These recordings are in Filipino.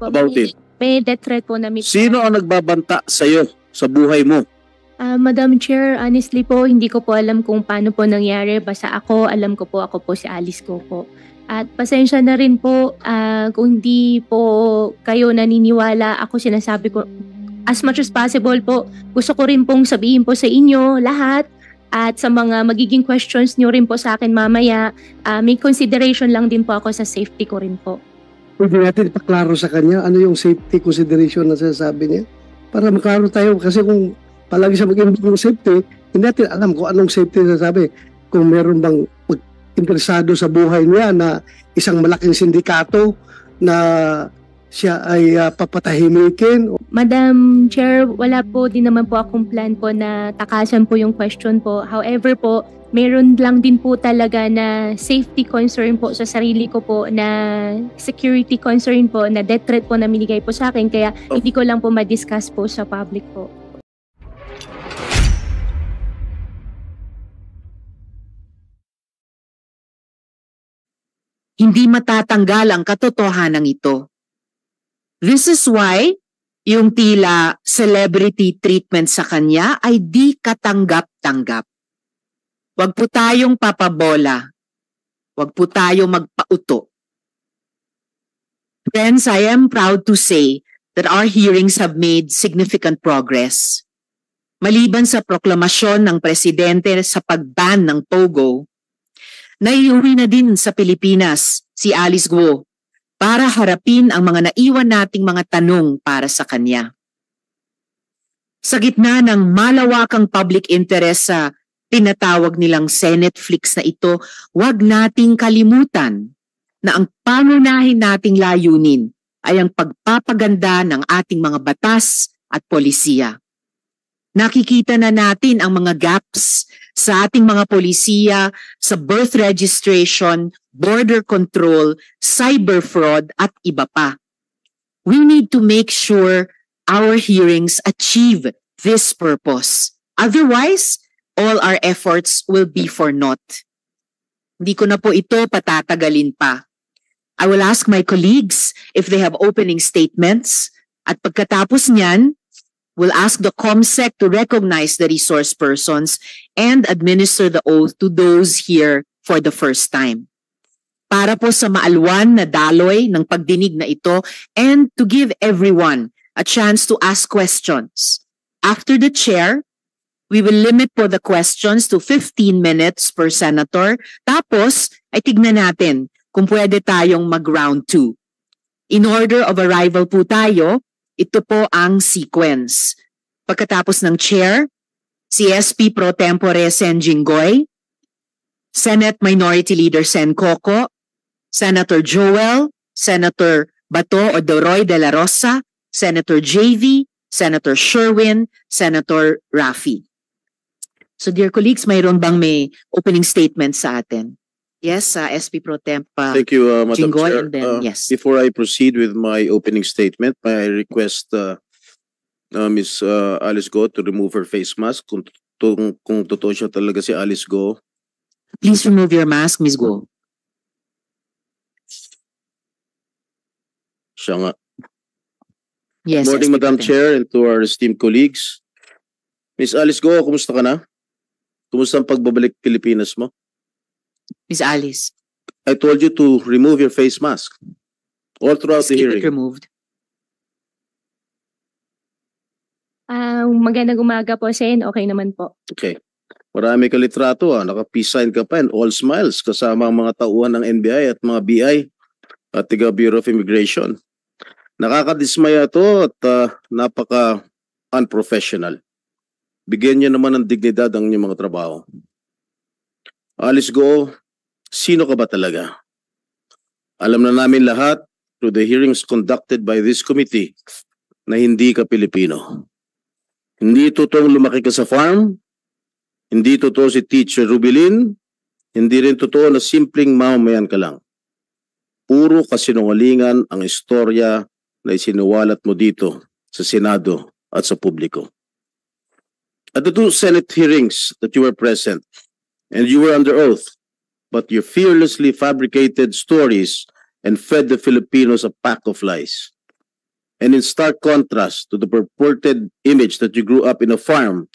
about it? May death threat po na Sino ang nagbabanta sa'yo sa buhay mo? Madam Chair, honestly po, hindi ko po alam kung paano po nangyari. Basta alam ko po, ako po si Alice Go po. At pasensya na rin po kung hindi po kayo naniniwala. Ako sinasabi ko, as much as possible po, gusto ko rin pong sabihin po sa inyo lahat. At sa mga magiging questions nyo rin po sa akin mamaya, may consideration lang din po ako sa safety ko rin po. Pwede natin ipaklaro sa kanya ano yung safety consideration na sinasabi niya para maklaro tayo kasi kung palagi siya mag-involve ng safety, hindi natin alam kung anong safety na sabi. Kung meron bang interesado sa buhay niya na isang malaking sindikato na siya ay papatahimikin. Madam Chair, wala po din naman po akong plan po na takasan po yung question po. However po, meron lang din po talaga na safety concern po sa sarili ko po, na security concern po, na death threat po na minigay po sa akin. Kaya hindi ko lang po ma-discuss po sa public po. Hindi matatanggal ang katotohanan ito. This is why yung tila celebrity treatment sa kanya ay di katanggap-tanggap. Huwag po tayong papabola. Huwag po tayong magpauto. Friends, I am proud to say that our hearings have made significant progress. Maliban sa proklamasyon ng presidente sa pag-ban ng POGO, naiuwi na din sa Pilipinas si Alice Go para harapin ang mga naiwan nating mga tanong para sa kanya. Sa gitna ng malawakang public interest sa tinatawag nilang Senate Flix na ito, huwag nating kalimutan na ang pangunahin nating layunin ay ang pagpapaganda ng ating mga batas at polisiya. Nakikita na natin ang mga gaps sa ating mga polisiya sa birth registration, border control, cyber fraud at iba pa. We need to make sure our hearings achieve this purpose. Otherwise, all our efforts will be for naught. Hindi ko na po ito patatagalin pa. I will ask my colleagues if they have opening statements, at pagkatapos niyan, we'll ask the COMSEC to recognize the resource persons and administer the oath to those here for the first time. Para po sa maalwan na daloy ng pagdinig na ito and to give everyone a chance to ask questions. After the chair, we will limit po the questions to 15 minutes per senator. Tapos, ay tignan natin kung pwede tayong mag-round 2. In order of arrival po tayo, ito po ang sequence. Pagkatapos ng chair, si SP Pro Tempore Sen Jinggoy, Senate Minority Leader Sen Coco, Senator Joel, Senator Bato Odoroy de la Rosa, Senator JV, Senator Sherwin, Senator Raffy. So dear colleagues, mayroon bang may opening statement sa atin? Yes, SP Pro Temp Thank you, Madam Jinggoy, Chair. and then, yes. Before I proceed with my opening statement, may I request Ms. Alice Go to remove her face mask kung totoo siya talaga si Alice Go. Please remove your mask, Ms. Go. Siya nga. Yes, Morning, SP Pro Madam Temp. Chair, and to our esteemed colleagues. Ms. Alice Go, kumusta ka na? Kumusta ang pagbabalik Pilipinas mo? Ms. Alice, I told you to remove your face mask all throughout the keep hearing. it removed. Magandang umaga po, Sen. Okay naman po. Okay. Marami ka litrato, naka-peace sign ka pa and all smiles kasama ang mga tauhan ng NBI at mga BI at tiga Bureau of Immigration. Nakakadismaya to at napaka-unprofessional. Bigyan niyo naman ng dignidad ang inyong mga trabaho. Alice Go, sino ka ba talaga? Alam na namin lahat through the hearings conducted by this committee na hindi ka Pilipino. Hindi totoong lumaki ka sa farm, hindi totoo si Teacher Rubilin, hindi rin totoo na simpleng mamamayan ka lang. Puro kasinungalingan ang istorya na isinuwalat mo dito sa Senado at sa publiko. At the two Senate hearings that you were present, and you were under oath, but you fearlessly fabricated stories and fed the Filipinos a pack of lies. and in stark contrast to the purported image that you grew up in a farm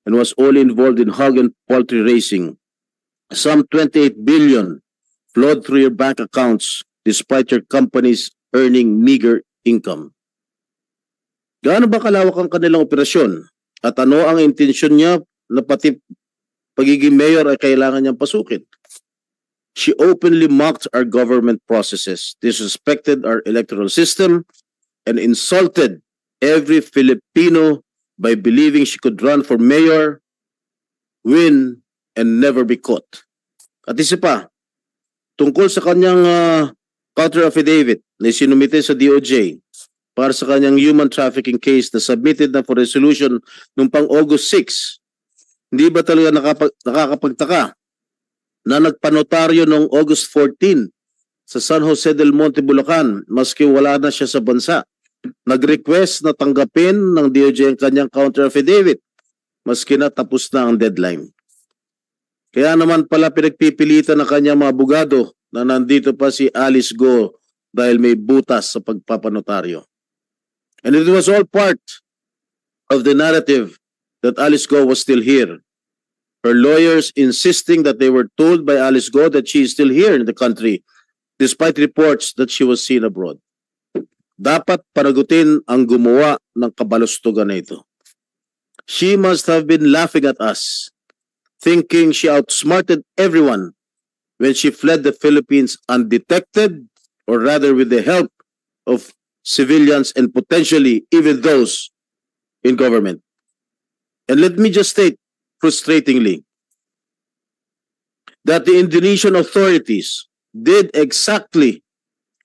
and was only involved in hog and poultry raising, some 28 billion flowed through your bank accounts despite your companies earning meager income. Gaano ba kalawak ang kanilang operasyon? At ano ang intensyon niya na pati pagiging mayor ay kailangan niyang pasukin? She openly mocked our government processes, disrespected our electoral system, and insulted every Filipino by believing she could run for mayor, win, and never be caught. At isa pa, tungkol sa kanyang counter affidavit na sinumite sa DOJ para sa kanyang human trafficking case na submitted na for resolution noong pang August 6, hindi ba talaga nakakapagtaka na nagpanotaryo noong August 14 sa San Jose del Monte, Bulacan, maski wala na siya sa bansa. Nag-request na tanggapin ng DOJ ang kanyang counter affidavit, maski na tapos na ang deadline. Kaya naman pala pinagpipilitan ng kanyang mga abogado na nandito pa si Alice Go dahil may butas sa pagpapanotaryo. And it was all part of the narrative that Alice Go was still here. Her lawyers insisting that they were told by Alice Go that she is still here in the country despite reports that she was seen abroad. Dapat panagutin ang gumawa ng kabalustugan na ito. She must have been laughing at us, thinking she outsmarted everyone when she fled the Philippines undetected, or rather with the help of civilians and potentially even those in government. And let me just state frustratingly that the Indonesian authorities did exactly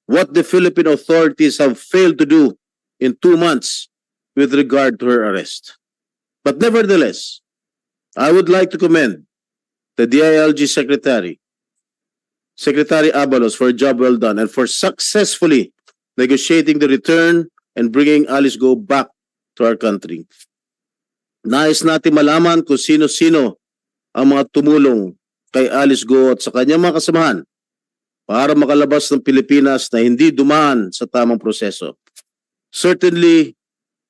what the Philippine authorities have failed to do in 2 months with regard to her arrest. But nevertheless, I would like to commend the DILG Secretary Abalos, for a job well done and for successfully negotiating the return and bringing Alice Go back to our country. Nais natin malaman kung sino-sino ang mga tumulong kay Alice Go at sa kanyang mga kasamahan para makalabas ng Pilipinas na hindi dumaan sa tamang proseso. Certainly,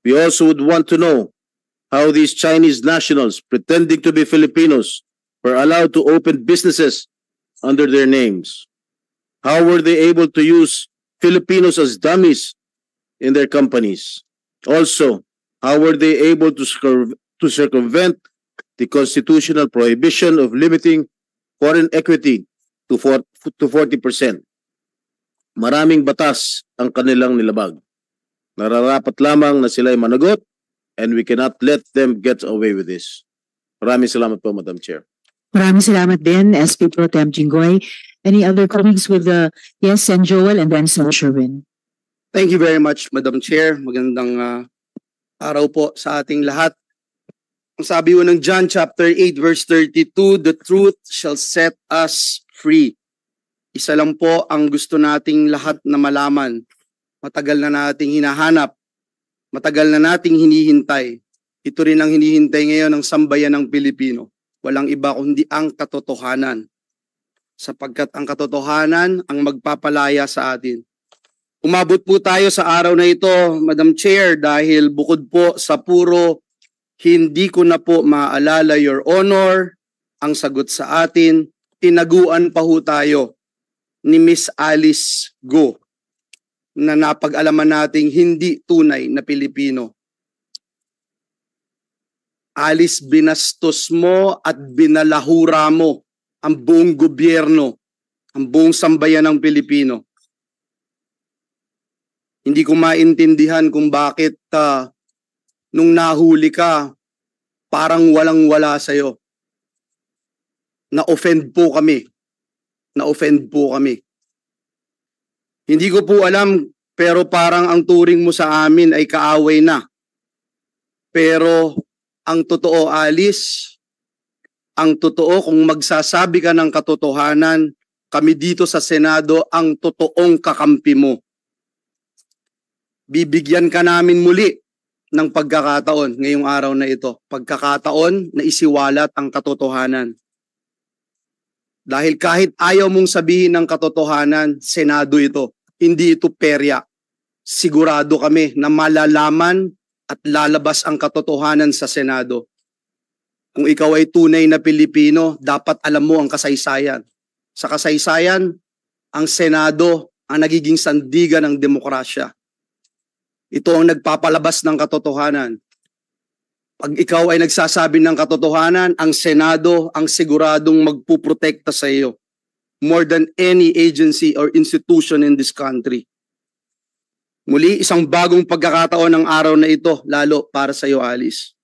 we also would want to know how these Chinese nationals pretending to be Filipinos were allowed to open businesses under their names. How were they able to use Filipinos as dummies in their companies? Also, how were they able to circumvent the constitutional prohibition of limiting foreign equity to 40%? Maraming batas ang kanilang nilabag. Nararapat lamang na sila'y managot, and we cannot let them get away with this. Maraming salamat po, Madam Chair. Maraming salamat din, SP Pro Tem Jinggoy. Any other colleagues with yes, Sen Joel and then Sen Sherwin. Thank you very much, Madam Chair. Magandang araw po sa ating lahat. Ang sabi po ng John chapter 8 verse 32, the truth shall set us free. Isa lang po ang gusto nating lahat na malaman. Matagal na nating hinahanap. Matagal na nating hinihintay. Ito rin ang hinihintay ngayon ng sambayan ng Pilipino. Walang iba kundi ang katotohanan. Sapagkat ang katotohanan ang magpapalaya sa atin. Umabot po tayo sa araw na ito, Madam Chair, dahil bukod po sa puro hindi ko na po maalala, Your Honor, ang sagot sa atin, tinaguan pa ho tayo ni Miss Alice Go na napag-alaman nating hindi tunay na Pilipino. Alice, binastos mo at binalahura mo ang buong gobyerno, ang buong sambayan ng Pilipino. Hindi ko maintindihan kung bakit nung nahuli ka, parang walang-wala sa'yo. Na-offend po kami. Na-offend po kami. Hindi ko po alam, pero parang ang turing mo sa amin ay kaaway na. Pero ang totoo, Alice, ang totoo, kung magsasabi ka ng katotohanan, kami dito sa Senado ang totoong kakampi mo. Bibigyan ka namin muli ng pagkakataon ngayong araw na ito. Pagkakataon na isiwalat ang katotohanan. Dahil kahit ayaw mong sabihin ng katotohanan, Senado ito. Hindi ito perya. sigurado kami na malalaman at lalabas ang katotohanan sa Senado. Kung ikaw ay tunay na Pilipino, dapat alam mo ang kasaysayan. Sa kasaysayan, ang Senado ang nagiging sandigan ng demokrasya. Ito ang nagpapalabas ng katotohanan. Pag ikaw ay nagsasabi ng katotohanan, ang Senado ang siguradong magpuprotekta sa iyo more than any agency or institution in this country. Muli, isang bagong pagkakataon ng araw na ito, lalo para sa iyo, Alice.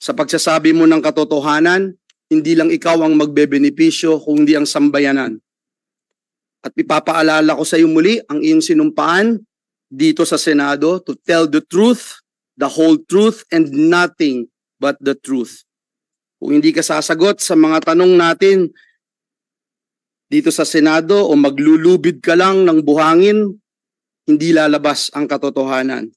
Sa pagsasabi mo ng katotohanan, hindi lang ikaw ang magbebenepisyo, kundi ang sambayanan. At ipapaalala ko sa iyo muli ang iyong sinumpaan dito sa Senado to tell the truth, the whole truth, and nothing but the truth. Kung hindi ka sasagot sa mga tanong natin dito sa Senado o maglulubid ka lang ng buhangin, hindi lalabas ang katotohanan.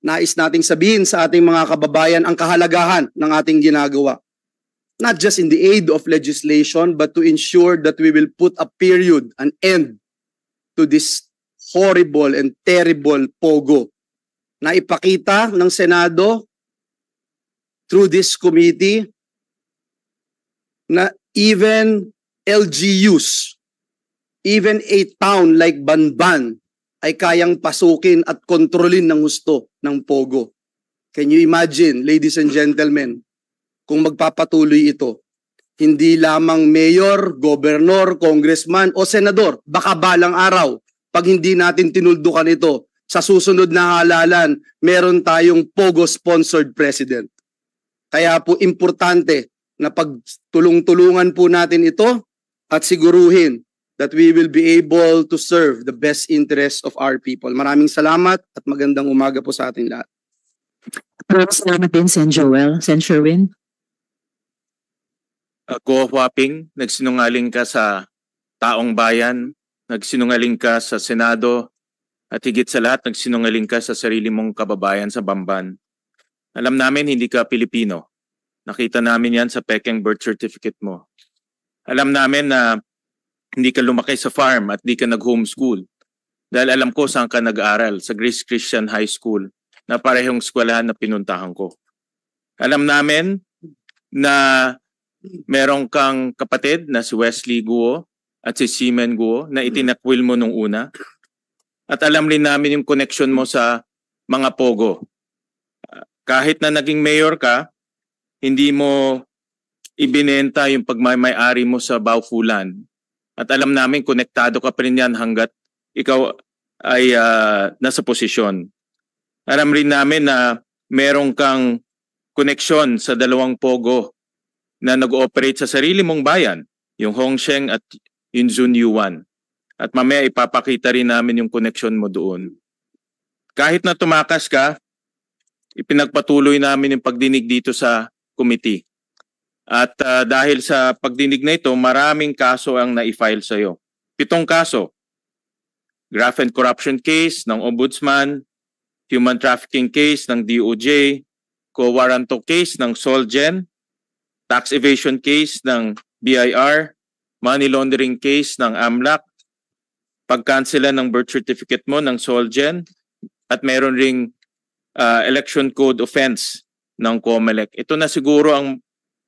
Nais nating sabihin sa ating mga kababayan ang kahalagahan ng ating ginagawa. Not just in the aid of legislation, but to ensure that we will put a period, an end to this horrible and terrible pogo na ipakita ng Senado through this committee na even LGUs, even a town like Banban ay kayang pasukin at kontrolin ng husto ng pogo. Can you imagine, ladies and gentlemen, kung magpapatuloy ito? Hindi lamang mayor, gobernador, congressman o senador, baka balang araw, pag hindi natin tinuldukan ito, sa susunod na halalan, meron tayong pogo-sponsored president. Kaya po importante na pagtulong-tulungan po natin ito at siguruhin that we will be able to serve the best interests of our people. Maraming salamat at magandang umaga po sa ating lahat. Salamat din, Sen Joel. Sen Sherwin. Go Huaping, nagsinungaling ka sa taong bayan, nagsinungaling ka sa Senado, at higit sa lahat, nagsinungaling ka sa sarili mong kababayan sa Bamban. Alam namin hindi ka Pilipino. Nakita namin yan sa pekeng birth certificate mo. Alam namin na hindi ka lumaki sa farm at hindi ka nag-homeschool. Dahil alam ko saan ka nag-aral, sa Grace Christian High School, na parehong eskwelahan na pinuntahan ko. Alam namin na merong kang kapatid na si Wesley Guo at si Seaman Guo na itinakwil mo nung una. At alam rin namin yung connection mo sa mga pogo. Kahit na naging mayor ka, hindi mo ibinenta yung pagmamay-ari mo sa Baufulan. At alam namin, konektado ka pa rin yan hanggat ikaw ay nasa posisyon. Alam rin namin na merong kang koneksyon sa dalawang pogo na nag-ooperate sa sarili mong bayan, yung Hongsheng at yung Zunyuan. At mamaya ipapakita rin namin yung koneksyon mo doon. Kahit na tumakas ka, ipinagpatuloy namin yung pagdinig dito sa committee. At dahil sa pagdinig na ito, maraming kaso ang na-file sa iyo. 7 kaso. Graft and corruption case ng Ombudsman, human trafficking case ng DOJ, co-warranto case ng Solgen, tax evasion case ng BIR, money laundering case ng AMLAC, pagkansela ng birth certificate mo ng Solgen, at meron ring election code offense ng COMELEC. Ito na siguro ang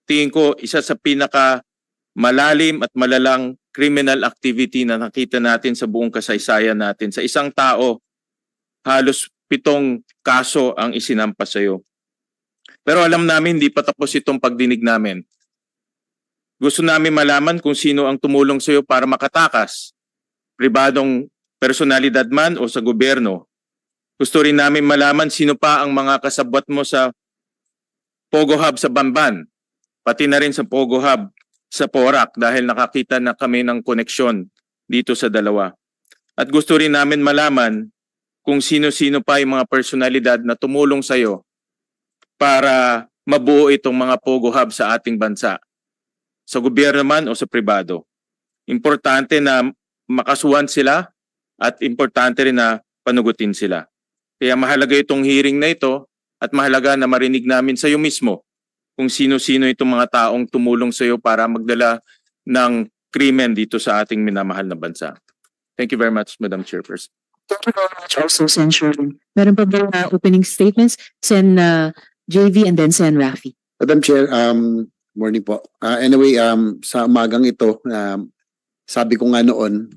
tingin ko isa sa pinaka malalim at malalang criminal activity na nakita natin sa buong kasaysayan natin. Sa isang tao, halos 7 kaso ang isinampa sa iyo. Pero alam namin hindi pa tapos itong pagdinig namin. Gusto namin malaman kung sino ang tumulong sa iyo para makatakas. Pribadong personalidad man o sa gobyerno. Gusto rin namin malaman sino pa ang mga kasabwat mo sa Pogo Hub sa Bamban. Pati na rin sa Pogo Hub sa Porac dahil nakakita na kami ng koneksyon dito sa dalawa. At gusto rin namin malaman kung sino-sino pa yung mga personalidad na tumulong sa iyo para mabuo itong mga Pogo Hub sa ating bansa. Sa gobyerno man o sa pribado. Importante na makasuhan sila at importante rin na panugutin sila. Kaya mahalaga itong hearing na ito at mahalaga na marinig namin sa iyo mismo kung sino-sino itong mga taong tumulong sa iyo para magdala ng krimen dito sa ating minamahal na bansa. Thank you very much, Madam Chairperson. Thank you very much also, Sen. Sherwin. Meron pa ba opening statements? Sen JV and then Sen Rafi. Madam Chair, morning po. Anyway, sa umagang ito, sabi ko nga noon,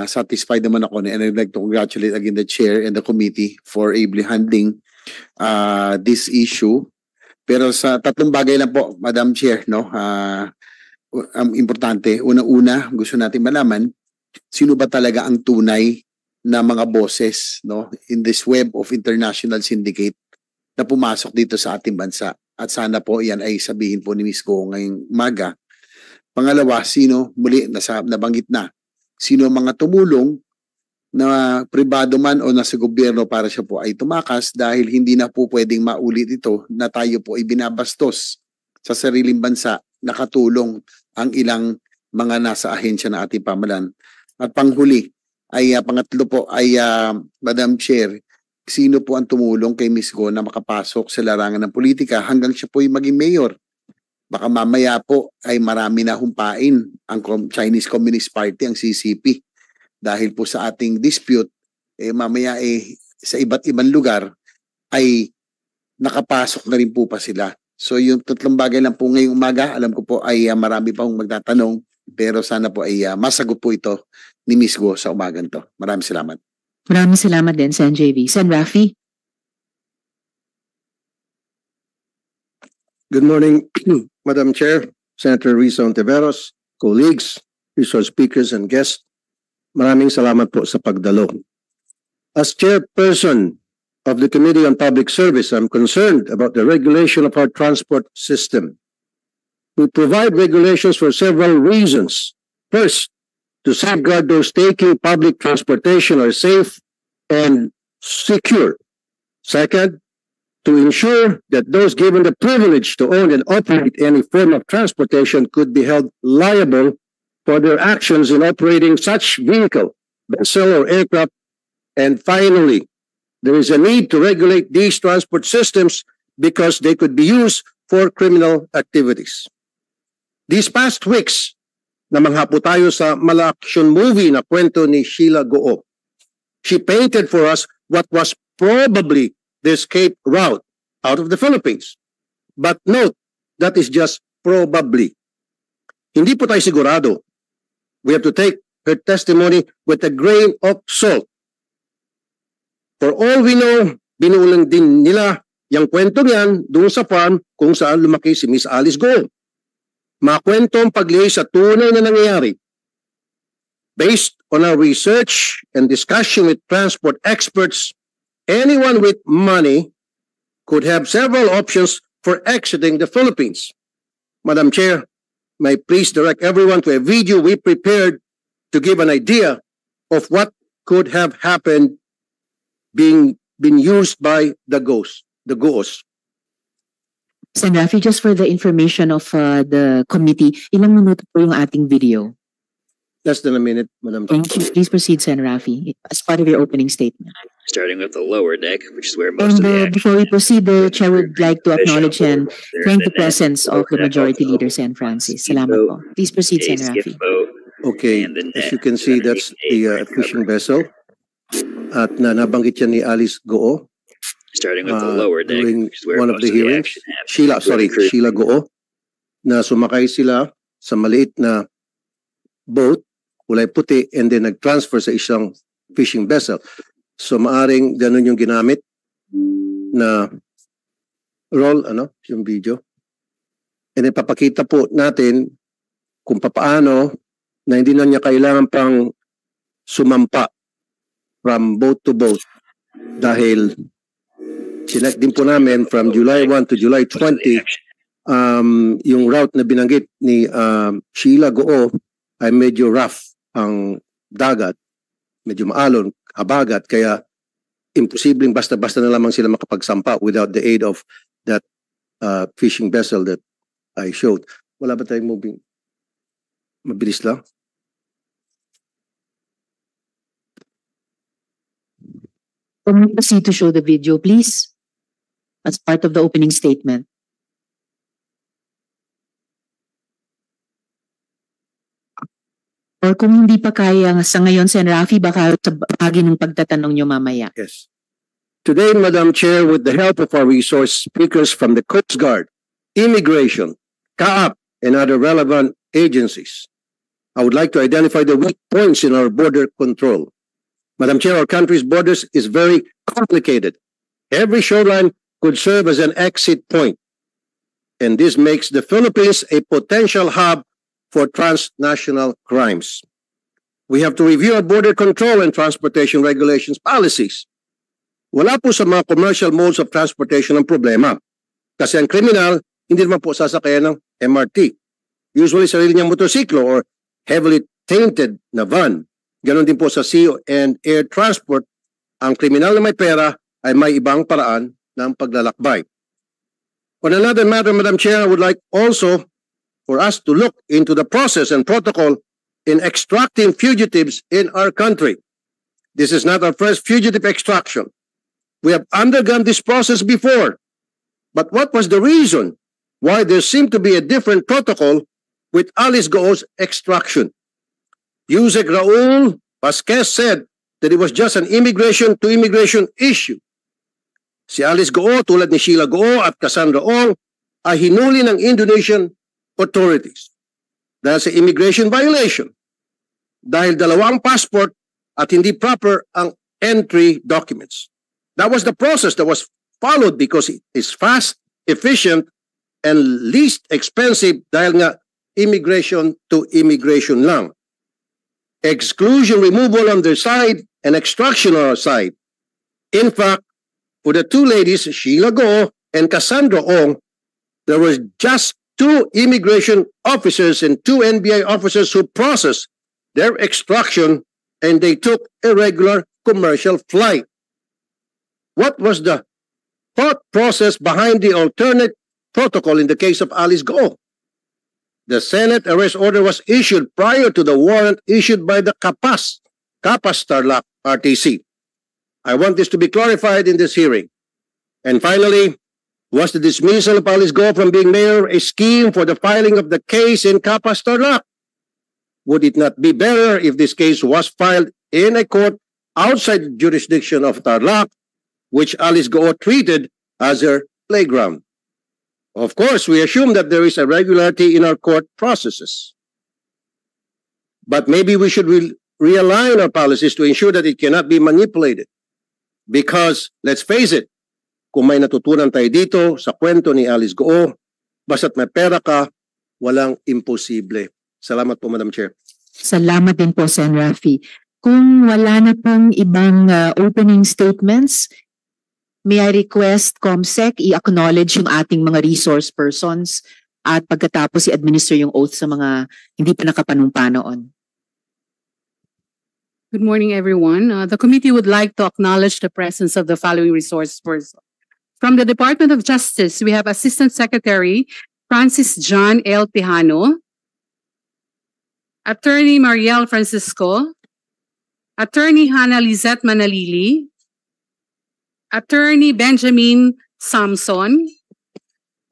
satisfied naman ako and I'd like to congratulate again the Chair and the committee for ably handling this issue. Pero sa tatlong bagay lang po, Madam Chair, no? Ang importante, una-una, gusto natin malaman, sino ba talaga ang tunay na mga boses, no, in this web of international syndicate na pumasok dito sa ating bansa. At sana po yan ay sabihin po ni Ms. Go ngayong umaga. Pangalawa, sino, muli nabanggit na, sino ang mga tumulong na pribado man o nasa gobyerno para siya po ay tumakas dahil hindi na po pwedeng maulit ito na tayo po ay binabastos sa sariling bansa, nakatulong ang ilang mga nasa ahensya na ating pamalan. At panghuli, ay pangatlo po ay Madam Chair, sino po ang tumulong kay Ms. Go na makapasok sa larangan ng politika hanggang siya po ay maging mayor? Baka mamaya po ay marami na humpain ang Chinese Communist Party, ang CCP. Dahil po sa ating dispute, mamaya sa iba't ibang lugar ay nakapasok na rin po pa sila. So yung tatlong bagay lang po ngayong umaga, alam ko po ay marami pa akong magtatanong, pero sana po ay masagot po ito ni Ms. Go sa umagang to. Maraming salamat. Maraming salamat din, Sen JV. Sen Rafi. Good morning, Madam Chair, Senator Risa Ontiveros, colleagues, resource speakers and guests. Maraming salamat po sa pagdalo. As chairperson of the Committee on Public Service, I'm concerned about the regulation of our transport system. We provide regulations for several reasons. First, to safeguard those taking public transportation are safe and secure. Second, to ensure that those given the privilege to own and operate any form of transportation could be held liable for their actions in operating such vehicle, vessel, or aircraft. And finally, there is a need to regulate these transport systems because they could be used for criminal activities. These past weeks, namangha po tayo sa mala-action movie na kwento ni Sheila Goo. She painted for us what was probably the escape route out of the Philippines. But note, that is just probably. Hindi po tayo sigurado. We have to take her testimony with a grain of salt. For all we know, binuulang din nila yung kwento niyan doon sa farm kung saan lumaki si Miss Alice Go. Mga kwentong paglihis sa tunay na nangyayari. Based on our research and discussion with transport experts, anyone with money could have several options for exiting the Philippines. Madam Chair, may I please direct everyone to a video we prepared to give an idea of what could have happened been used by the Goos. Sen Rafi, just for the information of the committee, ilang minuto po yung ating video? Less than a minute, Madam Chair. Thank you. Please proceed, Sen Rafi, as part of your opening statement. Starting with the lower deck, which is where most of the And action before we proceed, the Chair would like to acknowledge and There's thank the net, presence of the overhead Majority also, Leader, Sen Francis. speedboat, Salamat po. Please proceed, a Sen Rafi. skiff boat, Okay, and the as net you can is see, underneath that's a the front fishing cover. vessel. At nabanggit yan ni Alice Goo Starting with the lower deck, during which is where one of most the of the hearings. action happens. Sheila Goo, na sumakay sila sa maliit na boat, kulay puti, and then nag-transfer sa isang fishing vessel. So maaring ganun yung ginamit na roll, yung video. And then papakita po natin kung papaano na hindi na niya kailangan pang sumampa from boat to boat dahil sinek din po namin from July 1 to July 20 yung route na binanggit ni Sheila Goo ay medyo rough ang dagat, medyo maalon, habagat, kaya imposibleng basta-basta na lamang sila makapagsampa without the aid of that fishing vessel that I showed. Wala ba tayong moving? Mabilis lang. Can we proceed to show the video, please? As part of the opening statement. Or kung hindi pa kaya sa ngayon, Sen. Rafi, baka sa bahagi ng pagtatanong nyo mamaya. Yes. Today, Madam Chair, with the help of our resource speakers from the Coast Guard, Immigration, CAAP, and other relevant agencies, I would like to identify the weak points in our border control. Madam Chair, our country's borders is very complicated. Every shoreline could serve as an exit point. And this makes the Philippines a potential hub for transnational crimes. We have to review our border control and transportation regulations policies. Wala po sa mga commercial modes of transportation ang problema. Kasi ang kriminal, hindi naman po sasakayan ng MRT. Usually sarili niyang motorsiklo or heavily tainted na van. Ganon din po sa sea and air transport. Ang kriminal na may pera ay may ibang paraan ng paglalakbay. On another matter, Madam Chair, I would like also for us to look into the process and protocol in extracting fugitives in our country. This is not our first fugitive extraction. We have undergone this process before. But what was the reason why there seemed to be a different protocol with Alice Go's extraction? Yusek Raul Vasquez said that it was just an immigration-to-immigration issue. Si Alice Goo, tulad ni Sheila Goo at Cassandra Ong, ay hinuli ng Indonesian authorities dahil sa immigration violation. Dahil dalawang passport at hindi proper ang entry documents. That was the process that was followed because it is fast, efficient, and least expensive dahil nga immigration to immigration lang. Exclusion removal on their side and extraction on our side. In fact, for the two ladies, Sheila Goo and Cassandra Ong, there were just 2 immigration officers and 2 NBI officers who processed their extraction and they took a regular commercial flight. What was the thought process behind the alternate protocol in the case of Alice Goo? The Senate arrest order was issued prior to the warrant issued by the Capas Tarlac RTC. I want this to be clarified in this hearing. And finally, was the dismissal of Alice Goo from being mayor a scheme for the filing of the case in Capas Tarlac? Would it not be better if this case was filed in a court outside the jurisdiction of Tarlac, which Alice Goo treated as her playground? Of course, we assume that there is a regularity in our court processes. But maybe we should realign our policies to ensure that it cannot be manipulated. Because, let's face it, kung may natutunan tayo dito sa kwento ni Alice Goo, basta't may pera ka, walang imposible. Salamat po, Madam Chair. Salamat din po, Sen. Rafi. Kung wala na pang ibang opening statements, may I request COMSEC i-acknowledge yung ating mga resource persons at pagkatapos i-administer yung oath sa mga hindi pa nakapanumpa noon. Good morning, everyone. The committee would like to acknowledge the presence of the following resource persons. From the Department of Justice, we have Assistant Secretary Francis John L. Tejano, Attorney Mariel Francisco, Attorney Hannah Lizette Manalili, Attorney Benjamin Samson.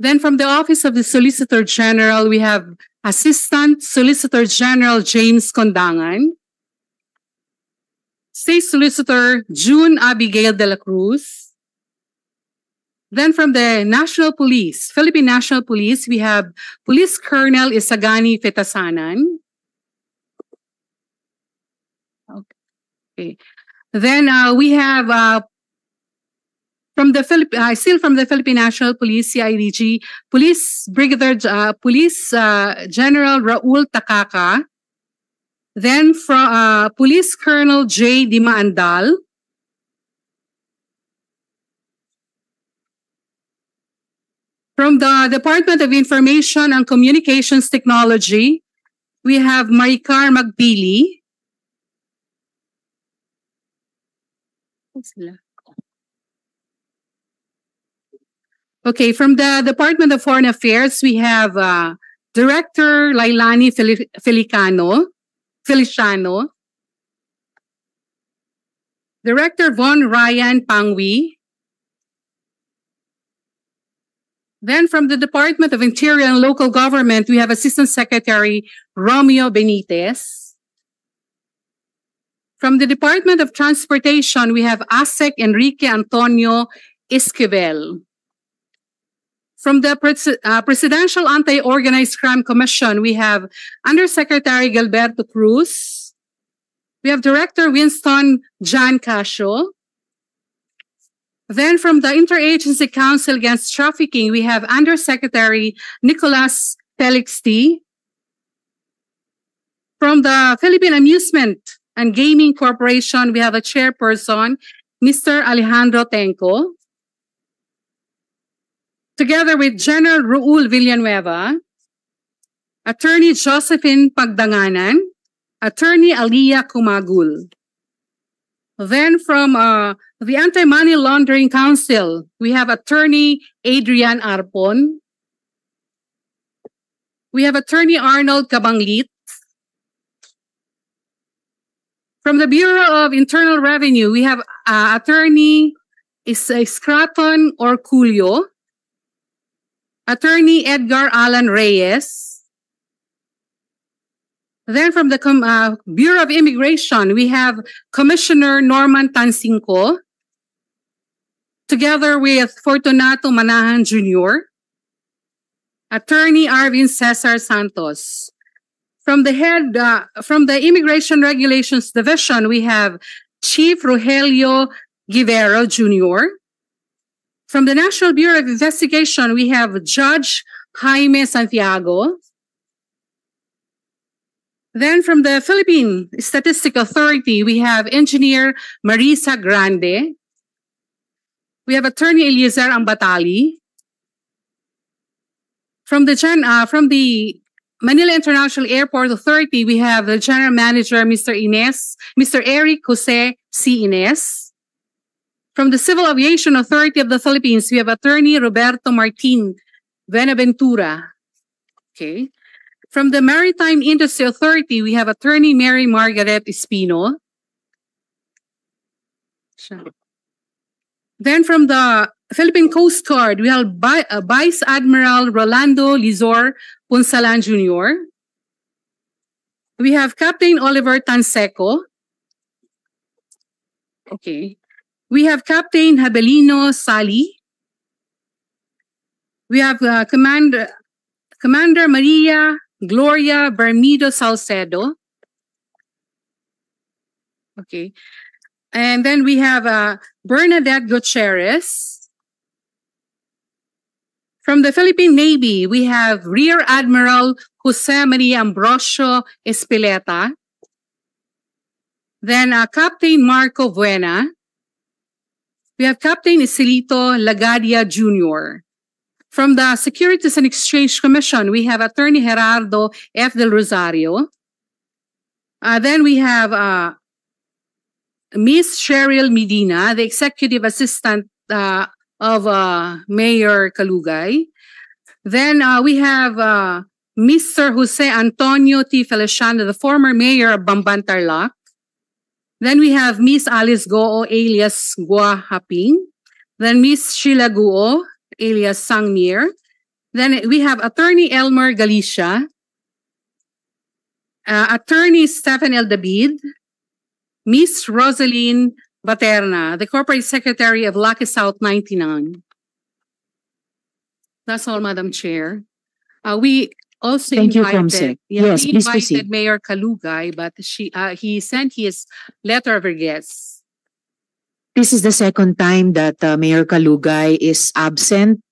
Then from the Office of the Solicitor General, we have Assistant Solicitor General James Condangan, State Solicitor June Abigail de la Cruz. Then from the National Police, Philippine National Police, we have Police Colonel Isagani Fetasanan. Okay. Then we have still from the Philippine National Police, CIDG, Police General Raul Takaka. Then from Police Colonel J. Dimaandal. From the Department of Information and Communications Technology, we have Maricar Magbili. Okay, from the Department of Foreign Affairs, we have Director Lailani Feliciano, Director Von Ryan Pangwi. Then from the Department of Interior and Local Government, we have Assistant Secretary Romeo Benitez. From the Department of Transportation, we have ASEC Enrique Antonio Esquivel. From the Presidential Anti-Organized Crime Commission, we have Undersecretary Gilberto Cruz. We have Director Winston John Casio. Then from the Interagency Council Against Trafficking, we have Undersecretary Nicolas Felix T. From the Philippine Amusement and Gaming Corporation, we have a chairperson, Mr. Alejandro Tenco. Together with General Raul Villanueva, Attorney Josephine Pagdanganan, Attorney Alia Kumagul. Then from the Anti-Money Laundering Council, we have Attorney Adrian Arpon. We have Attorney Arnold Cabanglit. From the Bureau of Internal Revenue, we have Attorney Scraton Orculio, Attorney Edgar Alan Reyes. Then from the Bureau of Immigration, we have Commissioner Norman Tansinco, together with Fortunato Manahan Jr., Attorney Arvin Cesar Santos. From the Immigration Regulations Division, we have Chief Rogelio Guivero Jr. From the National Bureau of Investigation, we have Judge Jaime Santiago. Then from the Philippine Statistical Authority, we have Engineer Marisa Grande. We have Attorney Eliezer Ambatali. From the Manila International Airport Authority, we have the General Manager, Mr. Eric Jose C. Ines. From the Civil Aviation Authority of the Philippines, we have Attorney Roberto Martin Benaventura. Okay. From the Maritime Industry Authority, we have Attorney Mary Margaret Espino. Then from the Philippine Coast Guard, we have Vice Admiral Rolando Lizor Punsalan Jr. We have Captain Oliver Tanseco. Okay. We have Captain Habelino Sali. We have Commander Maria Gloria Bermido Salcedo. Okay. And then we have Bernadette Gutierrez. From the Philippine Navy, we have Rear Admiral Jose Maria Ambrosio Espileta. Then Captain Marco Buena. We have Captain Isilito Lagadia Jr. From the Securities and Exchange Commission, we have Attorney Gerardo F. Del Rosario. Then we have Miss Cheryl Medina, the Executive Assistant of Mayor Calugay. Then we have Mr. Jose Antonio T. Feliciano, the former Mayor of Bamban Tarlac. Then we have Miss Alice Goo alias Gua Haping. Then Miss Sheila Guo alias Sangmir. Then we have Attorney Elmer Galicia. Attorney Stephen L. David. Miss Rosaline Baterna, the Corporate Secretary of Lucky South 99. That's all, Madam Chair. We also Thank you, invited, Comsec. Yes, we please invited proceed. Mayor Calugay, but he sent his letter of regrets. This is the second time that Mayor Calugay is absent.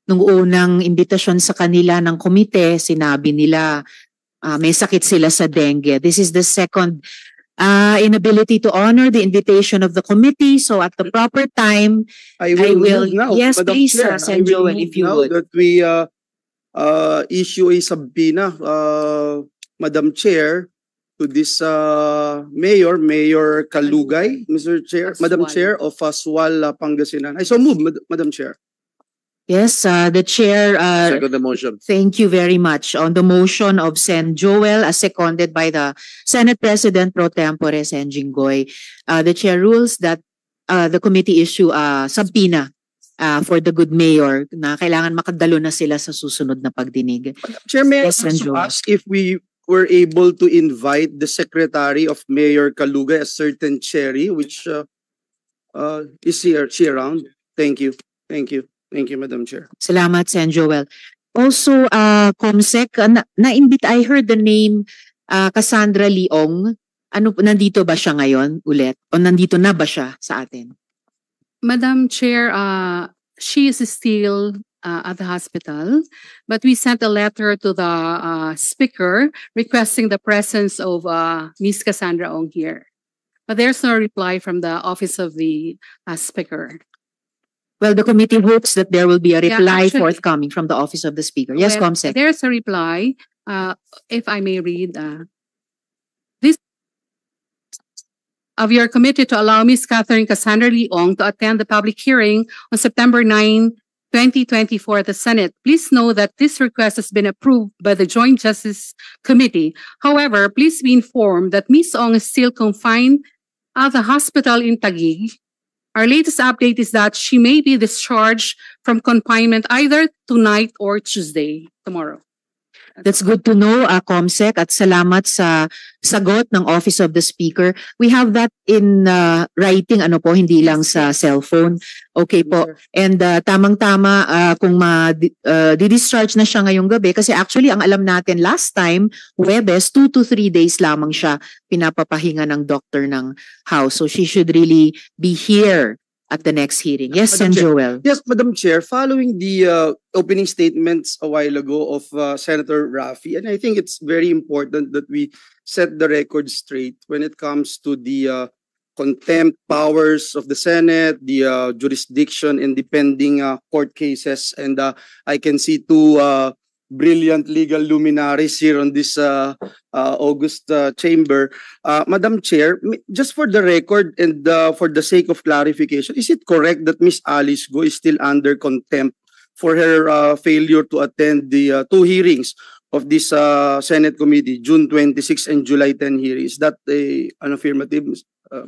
Nung unang imbitasyon sa kanila ng komite, sinabi nila may sakit sila sa dengue. This is the second inability to honor the invitation of the committee. So at the proper time, I will move now, yes, Madam please, Chair. Sen. I will Joel, move if you now would. that we issue a subpoena, Madam Chair, to this Mayor Calugay, Mr. Chair, Madam Aswal. Chair of Aswal, Pangasinan. I so move, Madam Chair. Yes, the chair, Second the motion. thank you very much. On the motion of Sen. Joel, as seconded by the Senate President Pro Tempore, Sen. Jinggoy, the chair rules that the committee issue a subpoena for the good mayor na kailangan makadalo na sila sa susunod na pagdinig. Chair, may I Yes, Sen. also Joel. ask if we we're able to invite the secretary of Mayor Kalugay, a certain Cherry, which is she around? Thank you. Thank you. Thank you, Madam Chair. Salamat, Sen Joel. Also, Comsec, I heard the name Cassandra Leong. Nandito ba siya ngayon ulit? O nandito na ba siya sa atin? Madam Chair, she is still at the hospital, but we sent a letter to the speaker requesting the presence of Ms. Cassandra Ong here. But there's no reply from the office of the speaker. Well, the committee hopes that there will be a Yeah, reply actually- forthcoming from the office of the speaker. Yes, Well, Comsec. there's a reply, if I may read. This of your committee to allow Ms. Catherine Cassandra Leong to attend the public hearing on September 9, 2024 at the Senate. Please know that this request has been approved by the Joint Justice Committee. However, please be informed that Ms. Ong is still confined at the hospital in Taguig. Our latest update is that she may be discharged from confinement either tonight or Tuesday, tomorrow. That's good to know, Comsec, at salamat sa sagot ng Office of the Speaker. We have that in writing, hindi lang sa cellphone. Okay po. And tamang-tama kung di-discharge na siya ngayong gabi kasi actually ang alam natin last time, Huwebes, 2 to 3 days lamang siya pinapapahinga ng doctor ng House. So she should really be here at the next hearing. Yes, Sen Madam Chair. Joel. Yes, Madam Chair, following the opening statements a while ago of Senator Raffy, and I think it's very important that we set the record straight when it comes to the contempt powers of the Senate, the jurisdiction in the pending court cases, and I can see two brilliant legal luminaries here on this August chamber. Madam Chair, just for the record and for the sake of clarification, is it correct that Ms. Alice Go is still under contempt for her failure to attend the two hearings of this Senate committee, June 26 and July 10 hearing? Is that an affirmative,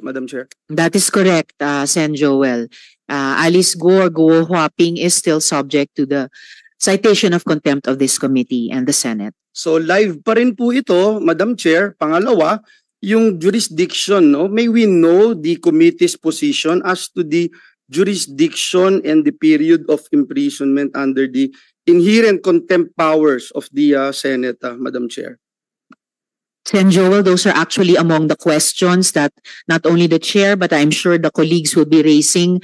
Madam Chair? That is correct, Sen Joel. Alice Go or Go Huaping is still subject to the citation of contempt of this committee and the Senate. So live pa rin po ito, Madam Chair. Pangalawa, yung jurisdiction, no? May we know the committee's position as to the jurisdiction and the period of imprisonment under the inherent contempt powers of the Senate, Madam Chair? Sen Joel, those are actually among the questions that not only the chair, but I'm sure the colleagues will be raising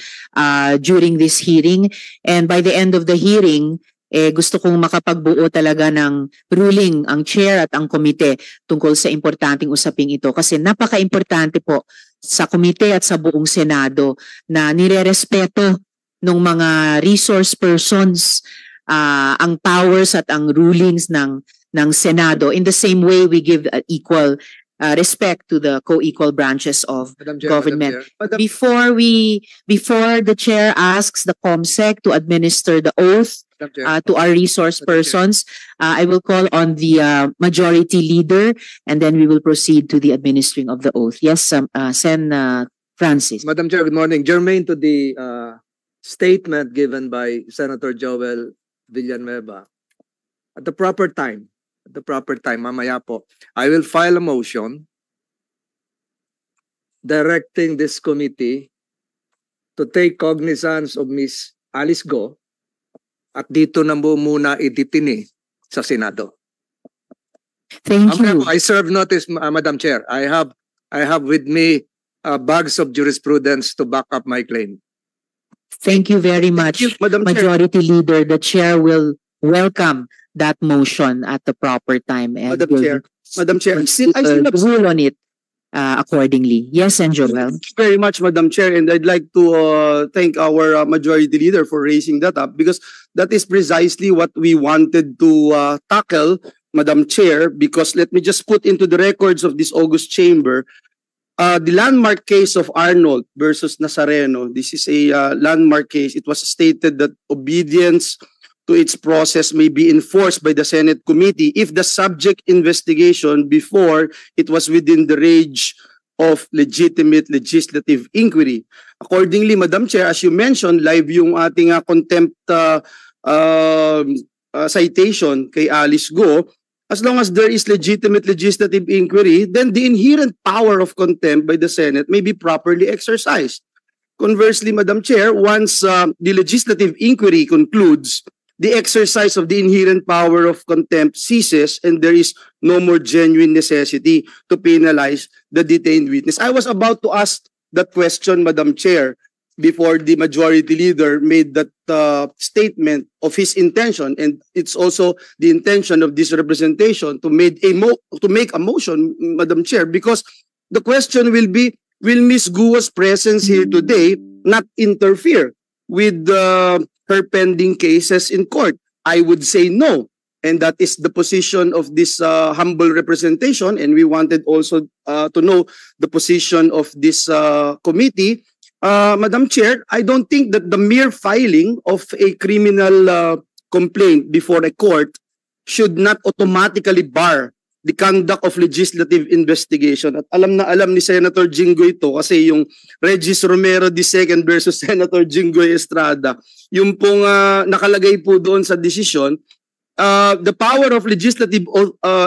during this hearing. And by the end of the hearing, gusto kong makapagbuo talaga ng ruling ang chair at ang komite tungkol sa importanteng usaping ito. Kasi napaka-importante po sa komite at sa buong Senado na nirerespeto ng mga resource persons ang powers at ang rulings ng Senado. In the same way, we give equal respect to the co-equal branches of government. Before the chair asks the COMSEC to administer the oath to our resource persons, I will call on the majority leader and then we will proceed to the administering of the oath. Yes, Sen Francis. Madam Chair, good morning. Germane to the statement given by Senator Joel Villanueva. At the proper time, mamaya po, I will file a motion directing this committee to take cognizance of Ms. Alice Go at dito na muna iditini sa Senado. Thank you. I serve notice, Madam Chair. I have with me bags of jurisprudence to back up my claim. Thank you very much, Madam Chair. Majority Leader. The chair will welcome that motion at the proper time and Madam will Chair. Madam Chair, I still have rule on it accordingly. Yes, and Joel. Thank you very much, Madam Chair, and I'd like to thank our majority leader for raising that up because that is precisely what we wanted to tackle, Madam Chair, because let me just put into the records of this August chamber, the landmark case of Arnold versus Nazareno. This is a landmark case. It was stated that obedience to its process may be enforced by the Senate committee if the subject investigation before it was within the range of legitimate legislative inquiry. Accordingly, Madam Chair, as you mentioned, live yung ating contempt citation kay Alice Go. as long as there is legitimate legislative inquiry, then the inherent power of contempt by the Senate may be properly exercised. Conversely, Madam Chair, once the legislative inquiry concludes, the exercise of the inherent power of contempt ceases and there is no more genuine necessity to penalize the detained witness. I was about to ask that question, Madam Chair, before the majority leader made that statement of his intention, and it's also the intention of this representation to make a motion, Madam Chair, because the question will be, will Ms. Guo's presence here today not interfere with her pending cases in court? I would say no, and that is the position of this humble representation, and we wanted also to know the position of this committee. Madam Chair, I don't think that the mere filing of a criminal complaint before a court should not automatically bar the conduct of legislative investigation. At alam na alam ni Senator Jinggoy ito kasi yung Regis Romero II versus Senator Jinggoy Estrada, yung pong nakalagay po doon sa desisyon, the power of legislative